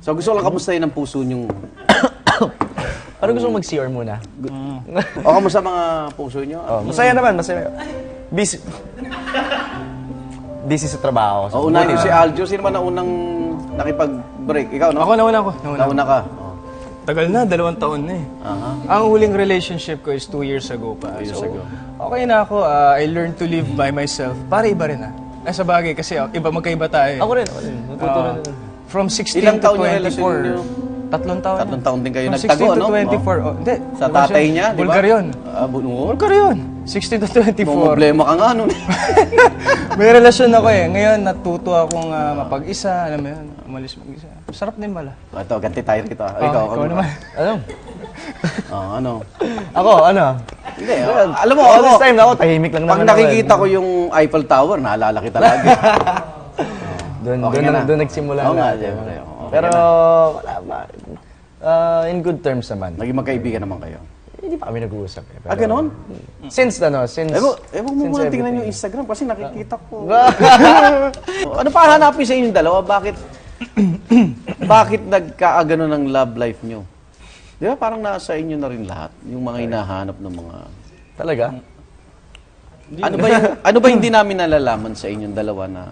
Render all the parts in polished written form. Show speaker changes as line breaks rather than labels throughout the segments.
So gusto ko lang kamustahin ang puso niyong...
Ano gusto mong mag-CR muna?
O kamusta mga puso niyo?
Oh, masaya naman, masaya. Busy. Busy sa trabaho.
O unahin si Aljo. Sino man ang unang nakipag-break? Ikaw, no?
Ako nauna ko.
Nauna ka.
Tagal na, 2 taon na eh. Ang huling relationship ko is 2 years ago pa.
2 years
So,
ago.
okay na ako. I learned to live by myself. Para iba rin Ay, sa bagay kasi iba magkaiba tayo.
Ako rin. Natutunan na.
From 16
Ilang
to
taon yung relasyon niyo?
24. 3 taon.
3 taon din kayo
From
nagtago,
16 to
no?
24. Oh, hindi.
Sa tatay niya, di ba?
Bulgar yun.
Oo.
Bulgar yun. 16 to 24.
Problema ka nga nun.
May relasyon ako eh. Ngayon, natuto akong mapag-isa. Alam mo yun, umalis mag-isa. Sarap din pala.
Ito, ganti tayo rito.
Ikaw naman.
Ano?
Ano?
Ako, ano?
Hindi, alam mo,
All
ako,
this time ako, tahimik lang
pag
naman
nakikita ko yung Eiffel Tower, naalala kita lagi.
Doon nagsimula
Oo nga,
na.
siyempre. Okay
Pero,
na.
wala ba? In good terms naman.
Naging magkaibigan naman kayo.
Hindi pa kami nag-uusap eh.
Ah, ganon?
Since
Ewan mo muna
everything.
tingnan yung Instagram kasi nakikita ko. Ano pa hanapin sa inyong dalawa? Bakit nagkaagano ng love life nyo? Di ba parang nasa inyo na rin lahat? Yung mga hinahanap ng mga...
Talaga?
Ano ba hindi namin nalalaman sa inyong dalawa na...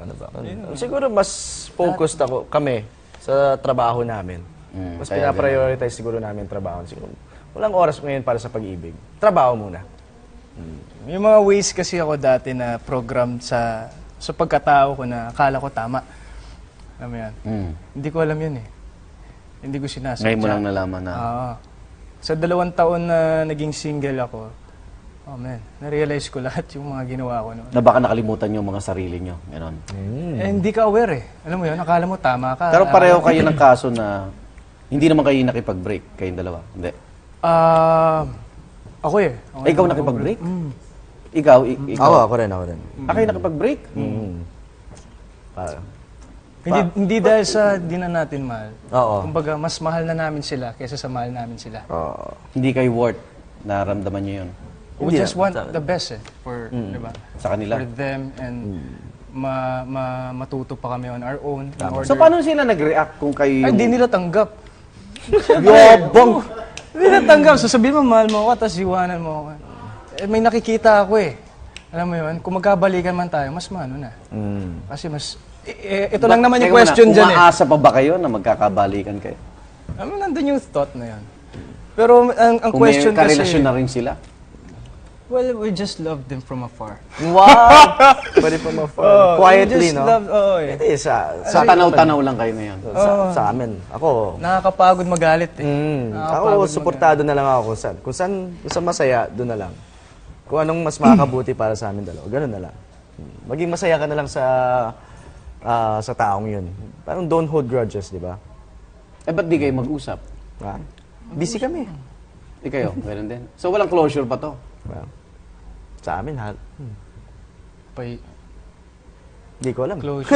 Ano ba? Siguro mas focused kami sa trabaho namin. Mas
kaya
pinaprioritize siguro namin trabaho. Siguro, walang oras ngayon para sa pag-ibig. Trabaho muna.
May mga ways kasi ako dati na program sa pagkatao ko na akala ko tama. Alam mo yan? Hindi ko alam yun eh. Hindi ko sinasadya.
Ngayon mo lang nalaman na...
Sa 2 taon na naging single ako, oh man, na-realize ko lahat yung mga ginawa ko noon.
Na baka nakalimutan yung mga sarili nyo. Ganon.
Eh, hindi ka aware eh. Alam mo yun, akala mo tama ka.
Pero pareho kayo ng kaso na hindi naman kayo nakipag-break, kayong dalawa. Hindi.
Ako eh.
Ikaw nakipag-break? Ikaw?
Ako rin.
Kayo nakipag-break?
Parang.
Hindi dahil sa di na natin mahal.
Oo.
Kumbaga, mas mahal na namin sila kaysa sa mahal namin sila.
Hindi kayo worth. Naramdaman nyo yun.
We just want the best eh. For, di ba?
Sa kanila.
For them and matuto pa kami on our own. in order-
So paano sila nag-react kung kayo
Ay,
yung...
di nila tanggap.
Yabang!
Hindi nila tanggap. Sasabihin mo, mahal mo ako, tapos iwanan mo ako. Eh, may nakikita ako eh. Alam mo yun, kung magkabalikan man tayo, mas maano na. Kasi mas... ito lang naman yung question dyan eh.
Umaasa pa ba kayo na magkakabalikan kayo?
Alam mo, nandun yung thought na yun. Pero ang
Kung may
question
karelasyon
kasi...
na rin sila?
Well, we just love them from afar.
Wow! Pwede pa quietly, no?
Eh.
Hindi,
Sa tanaw-tanaw lang kayo na yun.
sa amin. Ako,
Nakakapagod magalit eh.
ako, suportado na lang ako kung saan masaya, doon na lang. Kung anong mas makakabuti para sa amin dalawa, ganun na lang. Maging masaya ka na lang sa taong yun. Parang don't hold grudges, di ba?
Eh, ba't di kayo mag-usap?
Busy kami.
Di kayo, ganun din. So walang closure pa to?
Well, sa amin,
Pay
hindi ko alam.
closure.